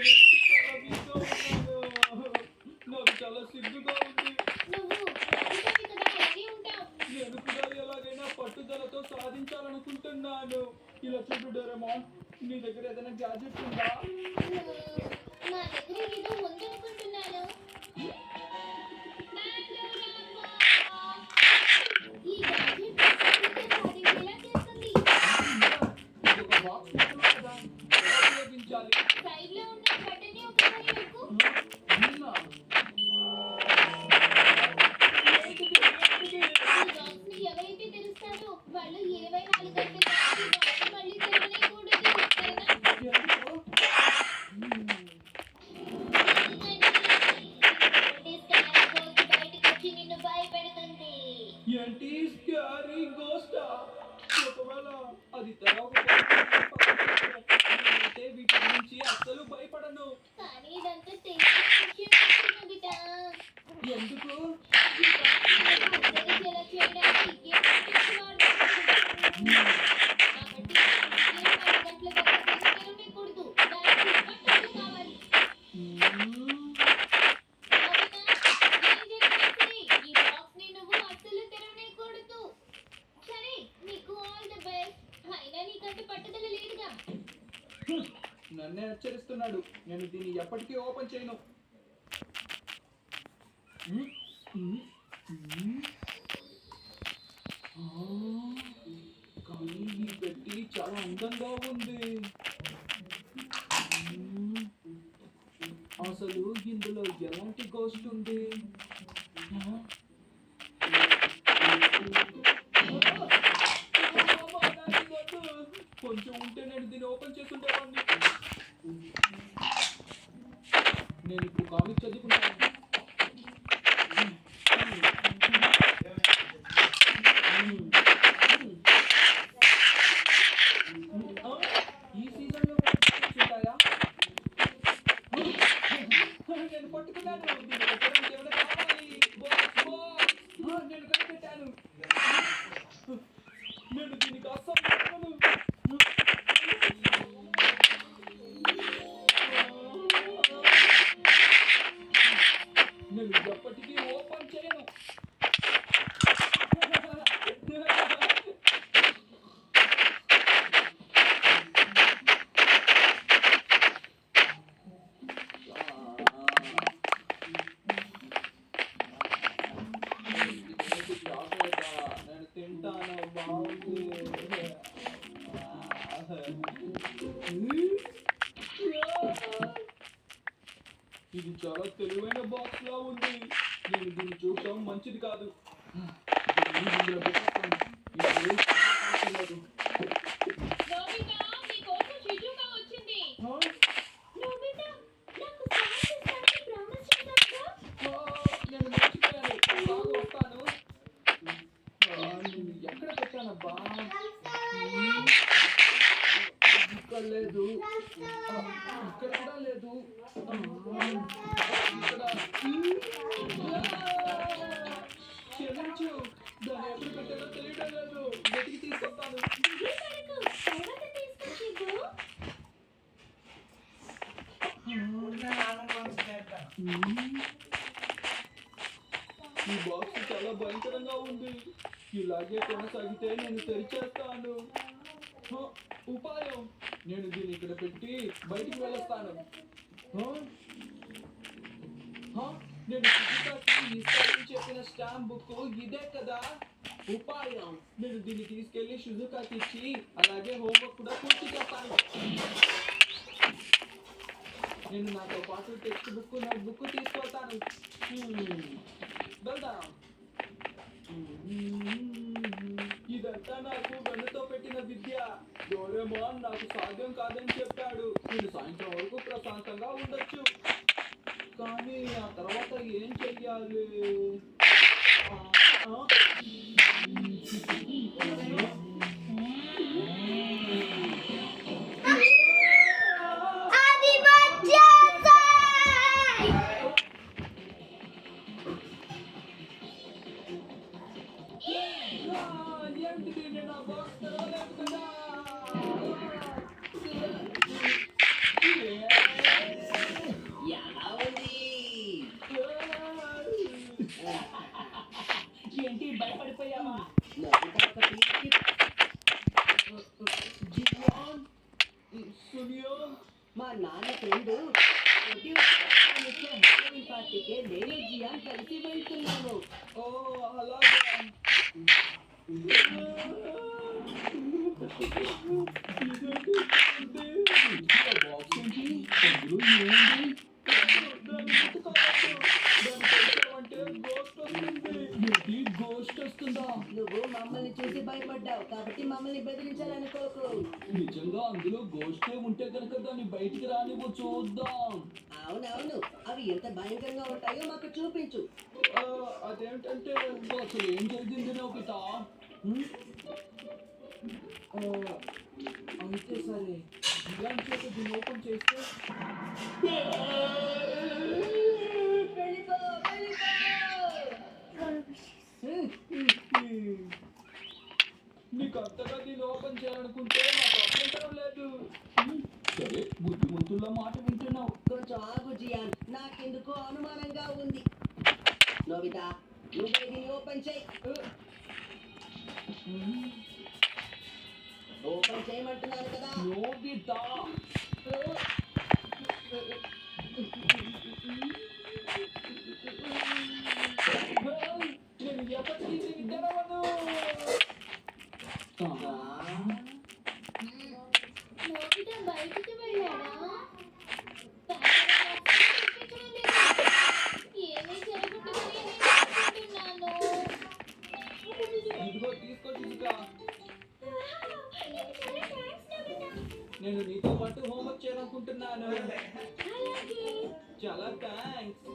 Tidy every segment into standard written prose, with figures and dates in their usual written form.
ఎందుకు చాలా వీక్‌గా ఉన్నాను. నాకు చాలా సిగ్గుగా ఉంది. నువ్వు రౌడీవి కదా ఇలాగే ఉంటావు. నేను కూడా ఎలాగైనా పట్టుదలతో సాధించాలనుకుంటున్నాను. ఇలా చూడు డోరేమోన్, నీ దగ్గర ఏదైనా గ్యాడ్జెట్ ఉందా? నా దగ్గర ఏదో ఉందనుకుంటున్నాను. మ్యాన్‌రోరామా! ఈ గ్యాడ్జెట్ సరిగ్గా సాధించేలా చేస్తుంది. ఇదొక బాక్స్ మోడల్ కదా, ఎలా ఉపయోగించాలి? సైడ్‌లో ఉన్న బటన్ని ఒకసారి నొక్కు. అవునా? ఏంటిది? ఈ బాక్స్‌ని ఎవరైతే తెరుస్తారో వాళ్ళు 24 గంటల వరకు ఈ బాక్స్‌ని మళ్ళీ తెరవనేకూడదు. సరేనా? ఎందుకు? ఎందుకంటే స్కారీ గోస్ట్ బయటకొచ్చి నిన్ను భయపెడుతుంది. ఏంటి స్కారీ గోస్టా? ఒకవేళ అది తెరవకపోతే నేనైతే వీటి గురించి అస్సలు భయపడను. కానీ ఇదంతా తెలియని విషయం నోబితా. ఎందుకు? ఈ బాక్స్‌ని తెరిచేలా చేయడానికి గ్యాడ్జెట్స్ వాడకూడదు. కాబట్టి 24 గంటల వరకు తెరవనేకూడదు. దానికి బటన్లు కావాలి. నోబితా, ఏం జరిగినా సరే ఈ బాక్స్‌ని నువ్వు అస్సలు తెరవనేకూడదు. సరే, నీకు ఆల్ ది బెస్ట్. అయినా నీకంత పట్టుదల లేదుగా. నన్నే హెచ్చరిస్తున్నాడు. నేను దీన్ని ఎప్పటికీ ఓపెన్ చేయను. ఉమ్, ఉమ్, ఉమ్. ఆ, కానీ ఈ పెట్టి చాలా అందంగా ఉంది. ఉమ్, అసలు ఇందులో ఎలాంటి గోస్ట్ ఉంది? ఆ? కొంచెం ఉంటే నేను దీన్ని ఓపెన్ చేస్తుండేవాడిని. నేను ఇప్పుడు కామిక్ చదువుకుంటాను. ఈ సీజన్లో ఉంటాయా? నేను పట్టుకున్నాను. దీన్ని పెట్టడానికి ఎవరు కావాలి? Box, box. నేను కనిపెట్టాను. నేను దీనికి అస్సలు పట్టుకోను. నేను ఎప్పటికీ ఓపెన్ చేయను. చాక్లెటా? నేను తింటాను. బాగుంది. ఇది చాలా తెలివైన బాక్స్ లా ఉంది. నేను దీన్ని చూడటం మంచిది కాదు. దీన్ని ఇందులో పెట్టేస్తాను. ఇది లేదు. నోబితా, నీకోసం షిజుకా వచ్చింది. ఆ? నోబితా, నాకు సహాయం చేస్తానని ప్రామిస్ చేశావుగా? నేను మర్చిపోయాను. బాగా వస్తాను. నేను ఎక్కడ పెట్టానబ్బా? ఇక్కడ లేదు. ఇక్కడ కూడా లేదు. ఇక్కడ క్షమించు. దాన్ని ఎక్కడ పెట్టానో తెలియడం లేదు. వెతికి తీసుకొస్తాను. ఇది వరకు తర్వాత తీసుకొచ్చిద్దు. ఈ బాక్స్ చాలా భయంకరంగా ఉంది. ఇలాగే కొనసాగితే నేను తెరిచేస్తాను. హ, ఉపాయం. నేను దీన్ని ఇక్కడ పెట్టి బయటికి వెళ్ళొస్తాను. హ? హ? నేను సుజుకాకి ఇస్తానని చెప్పిన స్టాంప్ బుక్ ఇదే కదా. ఉపాయం. నేను దీన్ని తీసుకెళ్లి సుజుకాకి ఇచ్చి అలాగే హోంవర్క్ కూడా పూర్తి చేస్తాను. నేను నాతో పాటు టెక్స్ట్ బుక్ నోట్ బుక్ తీసుకెళ్తాను. వెళ్దాం. ఇదంతా నాకు వెన్నతో పెట్టిన విద్య. డోరేమోన్ నాకు సాధ్యం కాదని చెప్పాడు. నేను సాయంత్రం వరకు ప్రశాంతంగా ఉండొచ్చు. కానీ ఆ తర్వాత ఏం చెయ్యాలి? ఆ, ఆ? అది వచ్చేసాయి. ఏంటిది? నేను ఆ బాక్స్ తెరవలేదు కదా. నాన్న ఫ్రెండ్ పార్టీకి నేను జియాన్ కలిసి వెళ్తున్నాము. ఓ అలాగా. బాక్స్ ఏంటి? అందులో ఏముంది? దాన్ని ముట్టుకోవద్దు. దాన్ని తెచ్చావంటే గోస్ట్ వస్తుంది. ఏంటి గోస్ట్ వస్తుందా? నువ్వు మమ్మల్ని చూసి భయపడ్డావు కాబట్టి మమ్మల్ని బెదిరించాలనుకోకు. నిజంగా అందులో గోస్టే ఉంటే కనుక దాన్ని బయటికి రానివ్వు చూద్దాం. అవునవును, అవి ఎంత భయంకరంగా ఉంటాయో మాకు చూపించు. అదేంటంటే అసలు ఏం జరిగింది నోబిత? అయితే సరే ఇలాంటి చేత దీన్ని ఓపెన్ చేస్తే వెళ్ళిపో, వెళ్ళిపో. నీకు అంతగా దీన్ని ఓపెన్ చేయాలనుకుంటే నాకు అభ్యంతరం లేదు. సరే బుద్ధిమంతుల మాట వింటున్నావు. కొంచెం ఆగు జియాన్, నాకెందుకో అనుమానంగా ఉంది. నోబితా, నువ్వు దీన్ని ఓపెన్ చేయి. ఓపెన్ చేయమంటున్నాను కదా. నోబిత నేను ఎప్పటికీ దీన్ని తెరవను. నోబితా బయటికి వెళ్ళాడా? ఏమీ జరుగుతుందని నేను అనుకుంటున్నాను. ఇదిగో తీసుకో చిలుక. నేను నీతో పాటు హోంవర్క్ చేయాలనుకుంటున్నాను. చాలా థ్యాంక్స్.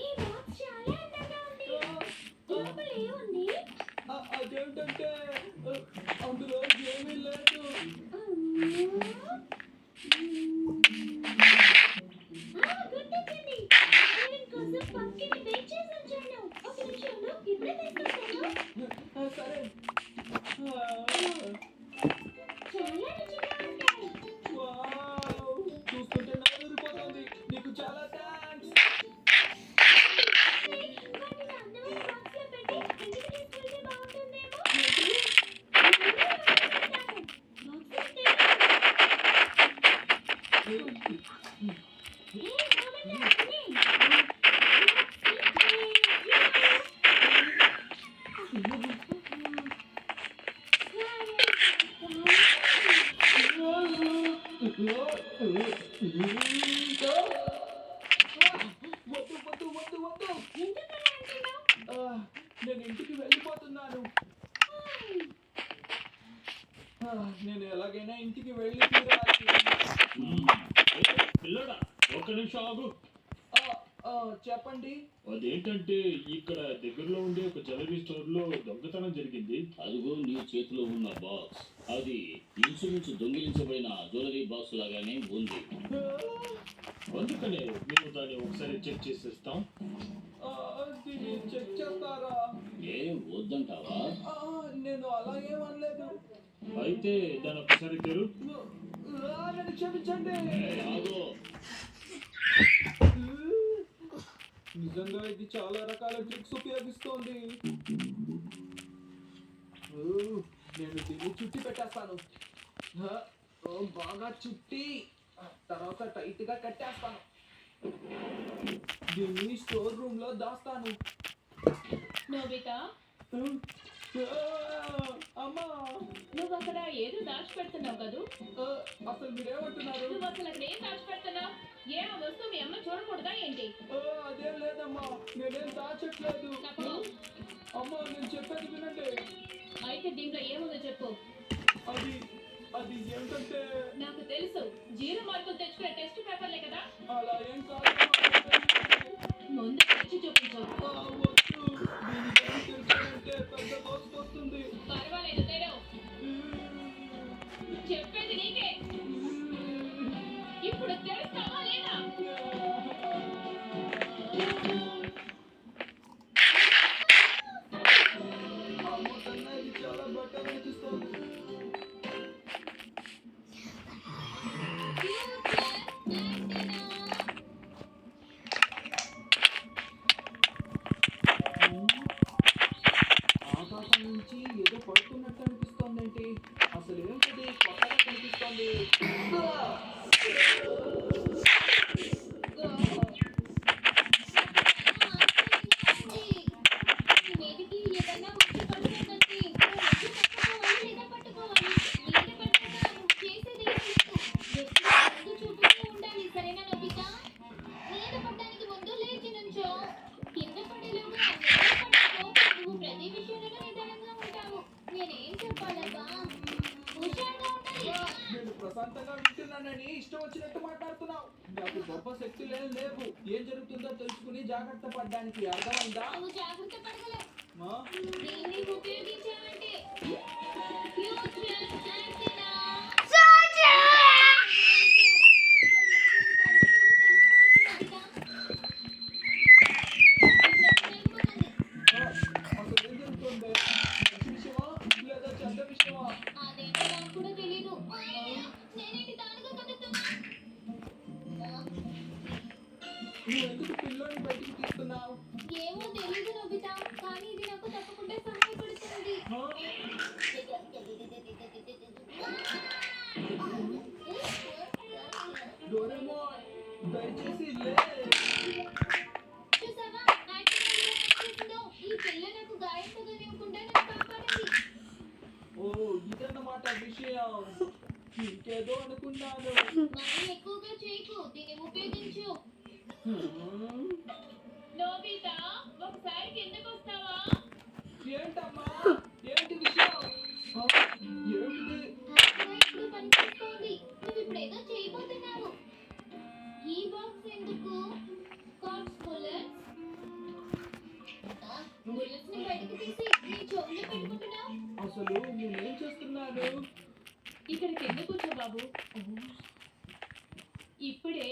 ఈ బాక్స్ చాలా అందంగా ఉంది. లోపల ఏముంది? అదేంటంటే అందులో ఏమీ లేదు. గుర్తొచ్చింది. నేను కోసం పంకిని బేక్ చేసి ఉంచాను. ఒక నిమిషంలో ఇప్పుడే తీసుకొస్తాను. సరే. చాలా రుచిగా ఉంటాయి. వావ్, చూస్తుంటే నవ్వురిపోతుంది. నీకు చాలా థ్యాంక్స్. వాటిని అందమైన బాక్స్లో పెట్టి ఇంటికి తీసుకెళ్తే బాగుంటుందేమో. వద్దు వద్దు వద్దు వద్దు. నేను ఇంటికి వెళ్ళిపోతున్నాను. నేను ఎలాగైనా ఇంటికి వెళ్ళి తీరాలి. పిల్లడా ఒక్క నిమిషం ఆగు. చెప్పండి. అదేంటంటే ఇక్కడ దగ్గరలో ఉండే ఒక జ్యువెలరీ స్టోర్ లో దొంగతనం జరిగింది. అదిగో నీ చేతిలో ఉన్న బాక్స్ అది ఇంచుమించు దొంగిలించబడిన జ్యువెలరీ బాక్స్ లాగానే ఉంది. అందుకనే మేము దాన్ని ఒకసారి చెక్ చేసేస్తాం. దీన్ని చెక్ చేస్తారా? ఏం వద్దంటావా? నేను అలాగేం అనలేదు. అయితే దాన్ని ఒకసారి తెరు. నన్ను క్షమించండి. ఆగో. నిజంగా ఇది చాలా రకాల ట్రిక్స్ ఉపయోగిస్తోంది. నేను దీన్ని చుట్టి పెట్టేస్తాను. బాగా చుట్టి తర్వాత టైట్ గా కట్టేస్తాను. దీన్ని స్టోర్ రూమ్ లో దాస్తాను. నోబితా, అమ్మా, నువ్వు అక్కడ ఏదో దాచిపెడుతున్నావు కదూ? అసలు మీరేమంటున్నారు? నువ్వు అసలు అక్కడ ఏం దాచిపెడుతున్నావు? ఏ ఆ వస్తువు మీ అమ్మ చూడకూడదా ఏంటి? అదేం లేదమ్మా, నేనేం దాచట్లేదు. అప్పుడు అమ్మా, నేను చెప్పేది వినండి. అయితే దీంట్లో ఏముందో చెప్పు. అది అది ఏంటంటే నాకు తెలుసు, 0 మార్కులు తెచ్చుకునే టెస్ట్ పేపర్లే కదా. అలా ఏం కాదు. ముందు తెచ్చి చూపించు. వద్దు, దీనికి ఏం తెలుసుకుంటే పెద్ద కోస్ట్ వస్తుంది. పర్వాలేదు, తెరవు. చెప్పేది నీకే. ఇప్పుడు తెరుస్తావా లేదా? అమ్మ కన్నా ఇది చాలా బెటర్ అనిపిస్తుంది. ఆకాశం నుంచి ఏదో పడుతున్నట్టు అనిపిస్తోంది. ఏంటి అసలు ఏంటిది? కొత్తగా కనిపిస్తోంది. మీదికి ఏదైనా వచ్చి పడుతుందంటే పట్టుకోవాలి లేదా పట్టుకోవాలి మీద పడ్డాక చేసేది ఎప్పుడు చూపుతూ ఉండాలి సరేనా నోబితా మీద పడ్డానికి ముందు లేచి నుంచో కింద పడేలోగా పట్టుకో నువ్వు ప్రతి విషయంలోనూ నిదానంగా ఉంటావు నేనేం చెప్పాలబ్బా హుషారుగా ఉండాలి నేను ప్రశాంతంగా వింటున్నానని ఇష్టం వచ్చినట్టు మాట్లాడుతున్నావు. నాకు గొప్ప శక్తులే లేవు. ఏం జరుగుతుందో తెలుసుకుని జాగ్రత్త పడడానికి అర్థమైందా? నువ్వు జాగ్రత్త పడగలవు మా? దీన్ని ఉపయోగించావంటే ఫ్యూచర్ యాంటెనా అసలు ఏం జరుగుతుంది? మంచి విషయమా లేదా చెడ్డ విషయమా? అదేంటో నాకు కూడా తెలీదు నేనేంటి దానిగా కదుతున్నా నువ్వు ఎందుకు పిల్లోని బయటికి తీస్తున్నావు? ఏమో తెలీదు నోబితా కానీ ఇది నాకు తప్పకుండా సహాయపడుతుంది మా? డోరేమోన్ దయచేసి లే. చూసావా యాంటెనా చేసిందో ఈ పిల్ల నాకు గాయం తగలనివ్వకుండా నన్ను కాపాడింది ఓ ఇదన్నమాట విషయం. ఇంకేదో అనుకున్నాను. మరీ ఎక్కువగా చేయకు దీన్ని ఉపయోగించు నోబితా ఒకసారి కిందకు వస్తావా? ఏంటమ్మా? ఏంటి విషయం? ఆ, ఏమిటి? ఇప్పుడు పనిచేస్తోంది నువ్వు ఇప్పుడు ఏదో చేయబోతున్నావు ఈ బాక్స్ ఎందుకు కార్డ్స్ బుల్లెట్స్ ని బయటకు తీసి నీ చెవుల్లో పెట్టుకుంటున్నావు అసలు నేనేం చేస్తున్నాను? ఇక్కడ కింద కూర్చో బాబు. ఇప్పుడే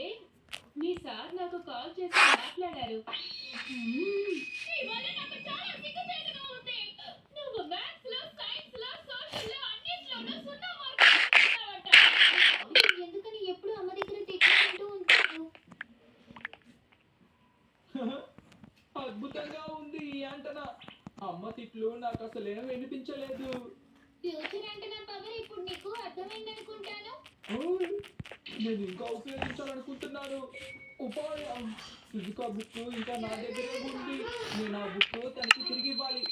మీ సార్ నాకు కాల్ చేసి మాట్లాడారు. నీ వల్ల నాకు చాలా సిగ్గుచేటుగా ఉంది. నువ్వు మ్యాథ్స్ లో సైన్స్ లో సోషల్ లో అన్నిట్లోనూ 0 మార్కులు తెచ్చుకున్నావట. ఎందుకని ఎప్పుడు అమ్మ దగ్గర తిట్టుకుంటూ ఉంటావు అద్భుతంగా ఉంది ఈ యాంటనా. అమ్మ తిట్లు నాకు అసలేం వినిపించలేదు. ఫ్యూచర్ యాంటెనా పవర్ ఇప్పుడు నీకు అర్థమైందనుకుంటాను ఓయ్, నేను ఇంకా ఉపయోగించాలనుకుంటున్నాను. ఉపాయం ఫిజికా బుక్ ఇంకా నా దగ్గరే ఉంది. నేను ఆ బుక్ తనకి తిరిగి ఇవ్వాలి.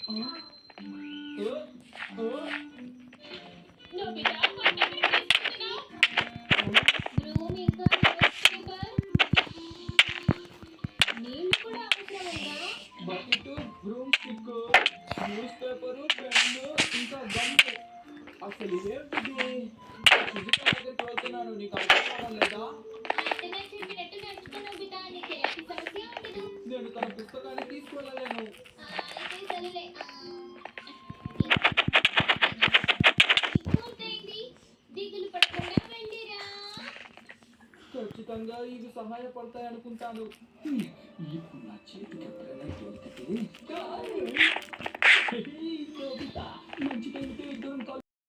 నోబితా కొట్టెక్కడ తీసుకుంటున్నావు? బ్రూమ్ ఇంకా న్యూస్ పేపర్ నీళ్ళు కూడా అవసరమైందా bucket, broom stick, newspaper, pen ఇంకా గమ్. అసలు ఏంటిది? ఫిజికా దగ్గరికి వెళ్తున్నాను. నీకు అర్థం కావడం లేదా? యాంటెనా చెప్పినట్టు నడుచుకో నోబితా నీకు ఎలాంటి సమస్య ఉండదు నేను తన పుస్తకాన్ని తీసుకెళ్ళలేను. అయితే సరేలే పూర్తయింది దిగులు పడకుండా వెళ్ళిరా ఖచ్చితంగా ఇవి సహాయపడతాయి అనుకుంటాను. ఇప్పుడు నా చేతికి ఎప్పుడైనా దొరికితే మంచి టైంకి ఇద్దరం